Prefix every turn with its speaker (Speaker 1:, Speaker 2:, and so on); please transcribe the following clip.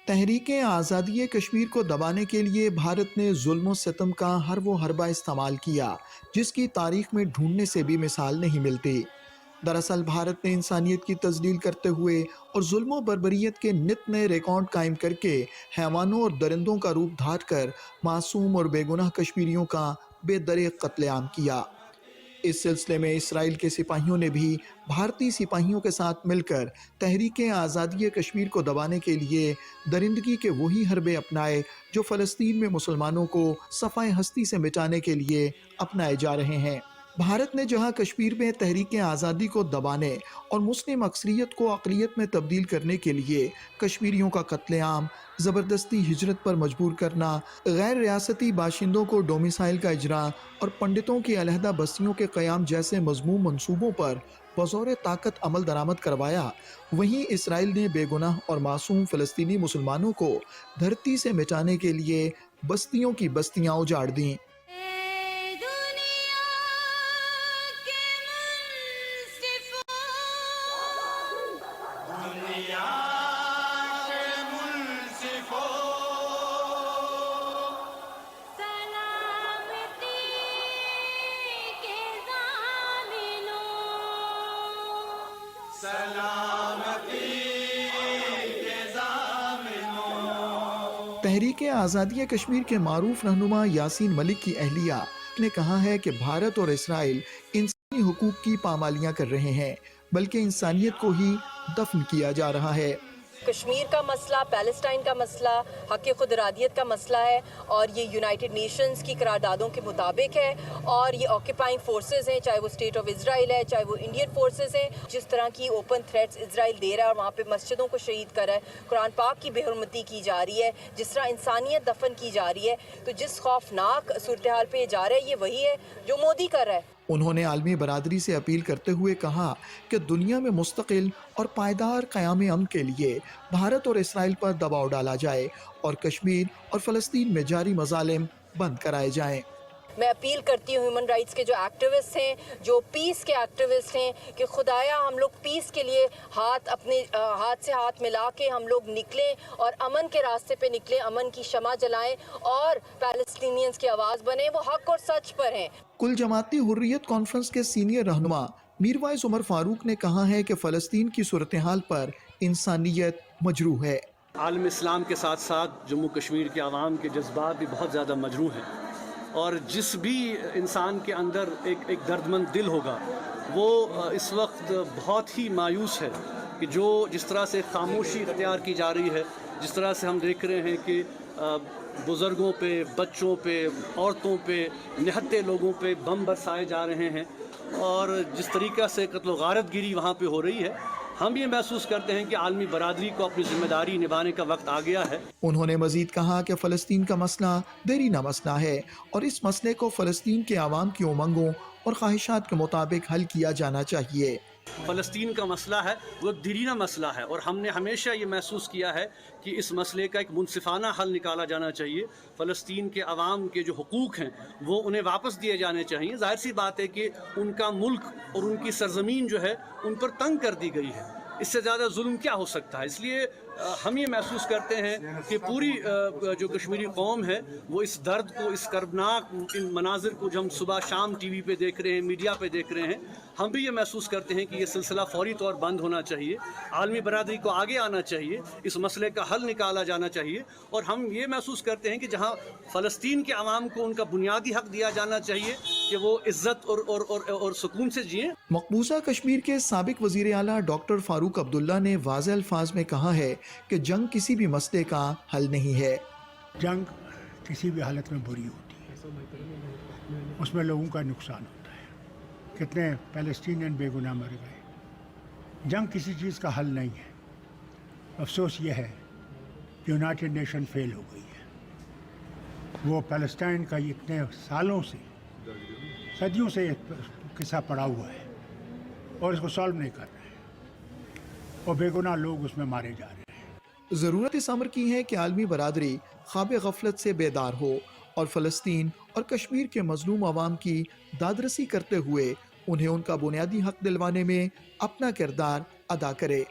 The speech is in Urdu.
Speaker 1: تحریک آزادی کشمیر کو دبانے کے لیے بھارت نے ظلم و ستم کا ہر وہ حربہ استعمال کیا جس کی تاریخ میں ڈھونڈنے سے بھی مثال نہیں ملتی۔ دراصل بھارت نے انسانیت کی تذلیل کرتے ہوئے اور ظلم و بربریت کے نت نئے ریکارڈ قائم کر کے حیوانوں اور درندوں کا روپ دھار کر معصوم اور بے گناہ کشمیریوں کا بے دریغ قتل عام کیا۔ اس سلسلے میں اسرائیل کے سپاہیوں نے بھی بھارتی سپاہیوں کے ساتھ مل کر تحریک آزادی کشمیر کو دبانے کے لیے درندگی کے وہی حربے اپنائے جو فلسطین میں مسلمانوں کو صفحہ ہستی سے مٹانے کے لیے اپنائے جا رہے ہیں۔ بھارت نے جہاں کشمیر میں تحریک آزادی کو دبانے اور مسلم اکثریت کو اقلیت میں تبدیل کرنے کے لیے کشمیریوں کا قتل عام، زبردستی ہجرت پر مجبور کرنا، غیر ریاستی باشندوں کو ڈومیسائل کا اجرا اور پنڈتوں کی علیحدہ بستیوں کے قیام جیسے مذموم منصوبوں پر بزور طاقت عمل درآمد کروایا، وہیں اسرائیل نے بے گناہ اور معصوم فلسطینی مسلمانوں کو دھرتی سے مٹانے کے لیے بستیوں کی بستیاں اجاڑ دیں۔ تحریک آزادی کشمیر کے معروف رہنما یاسین ملک کی اہلیہ نے کہا ہے کہ بھارت اور اسرائیل انسانی حقوق کی پامالیاں کر رہے ہیں، بلکہ انسانیت کو ہی دفن کیا جا رہا ہے۔
Speaker 2: کشمیر کا مسئلہ، پیلسٹائن کا مسئلہ، حق خود ارادیت کا مسئلہ ہے اور یہ یونائٹڈ نیشنز کی قراردادوں کے مطابق ہے اور یہ آکیپائنگ فورسز ہیں، چاہے وہ اسٹیٹ آف اسرائیل ہے، چاہے وہ انڈین فورسز ہیں، جس طرح کی اوپن تھریٹس اسرائیل دے رہا ہے اور وہاں پہ مسجدوں کو شہید کر رہا ہے، قرآن پاک کی بے حرمتی کی جا رہی ہے، جس طرح انسانیت دفن کی جا رہی ہے، تو جس خوفناک صورتحال پہ یہ جا رہا ہے یہ وہی ہے جو مودی کر رہا ہے۔
Speaker 1: انہوں نے عالمی برادری سے اپیل کرتے ہوئے کہا کہ دنیا میں مستقل اور پائیدار قیام امن کے لیے بھارت اور اسرائیل پر دباؤ ڈالا جائے اور کشمیر اور فلسطین میں جاری مظالم بند کرائے جائیں۔
Speaker 2: میں اپیل کرتی ہوں ہیومن رائٹس کے جو ایکٹیوسٹ ہیں، جو پیس کے ایکٹیوسٹ ہیں، کہ خدایا ہم لوگ پیس کے لیے اپنے ہاتھ سے ہاتھ ملا کے ہم لوگ نکلیں اور امن کے راستے پہ نکلیں، امن کی شمع جلائیں اور پیلسٹینینز کی آواز بنیں، وہ حق اور سچ پر ہیں۔
Speaker 1: کل جماعتی حریت کانفرنس کے سینئر رہنما میروائز عمر فاروق نے کہا ہے کہ فلسطین کی صورتحال پر انسانیت مجروح ہے۔
Speaker 3: عالم اسلام کے ساتھ ساتھ جموں کشمیر کے عوام کے جذبات بھی بہت زیادہ مجروح ہیں، اور جس بھی انسان کے اندر ایک دردمند دل ہوگا وہ اس وقت بہت ہی مایوس ہے کہ جس طرح سے خاموشی اختیار کی جا رہی ہے، جس طرح سے ہم دیکھ رہے ہیں کہ بزرگوں پہ، بچوں پہ، عورتوں پہ، نہتے لوگوں پہ بم برسائے جا رہے ہیں، اور جس طریقہ سے قتل و غارت گیری وہاں پہ ہو رہی ہے، ہم یہ محسوس کرتے ہیں کہ عالمی برادری کو اپنی ذمہ داری نبھانے کا وقت آ گیا ہے۔
Speaker 1: انہوں نے مزید کہا کہ فلسطین کا مسئلہ دیرینہ مسئلہ ہے اور اس مسئلے کو فلسطین کے عوام کی امنگوں اور خواہشات کے مطابق حل کیا جانا چاہیے۔
Speaker 3: فلسطین کا مسئلہ ہے وہ ایک دیرینہ مسئلہ ہے، اور ہم نے ہمیشہ یہ محسوس کیا ہے کہ اس مسئلے کا ایک منصفانہ حل نکالا جانا چاہیے۔ فلسطین کے عوام کے جو حقوق ہیں وہ انہیں واپس دیے جانے چاہیے۔ ظاہر سی بات ہے کہ ان کا ملک اور ان کی سرزمین جو ہے ان پر تنگ کر دی گئی ہے، اس سے زیادہ ظلم کیا ہو سکتا ہے؟ اس لیے ہم یہ محسوس کرتے ہیں کہ پوری جو کشمیری قوم ہے وہ اس درد کو، اس کربناک ان مناظر کو جو ہم صبح شام ٹی وی پہ دیکھ رہے ہیں، میڈیا پہ دیکھ رہے ہیں، ہم بھی یہ محسوس کرتے ہیں کہ یہ سلسلہ فوری طور بند ہونا چاہیے، عالمی برادری کو آگے آنا چاہیے، اس مسئلے کا حل نکالا جانا چاہیے، اور ہم یہ محسوس کرتے ہیں کہ جہاں فلسطین کے عوام کو ان کا بنیادی حق دیا جانا چاہیے کہ وہ عزت اور سکون سے جئیں۔
Speaker 1: مقبوضہ کشمیر کے سابق وزیر اعلیٰ ڈاکٹر فاروق عبداللہ نے واضح الفاظ میں کہا ہے کہ جنگ کسی بھی مسئلے کا حل نہیں ہے۔
Speaker 4: جنگ کسی بھی حالت میں بری ہوتی ہے، اس میں لوگوں کا نقصان ہوتا ہے، کتنے پیلسٹینین بے گناہ مر گئے۔ جنگ کسی چیز کا حل نہیں ہے۔ افسوس یہ ہے کہ یونائٹڈ نیشن فیل ہو گئی ہے۔ وہ پیلسٹائن کا اتنے سالوں سے، صدیوں سے قصہ پڑا ہوا ہے اور اس کو سالو نہیں کر رہے ہیں، اور بے گناہ لوگ اس میں مارے جا رہے ہیں۔
Speaker 1: ضرورت اس امر کی ہے کہ عالمی برادری خواب غفلت سے بیدار ہو اور فلسطین اور کشمیر کے مظلوم عوام کی دادرسی کرتے ہوئے انہیں ان کا بنیادی حق دلوانے میں اپنا کردار ادا کرے۔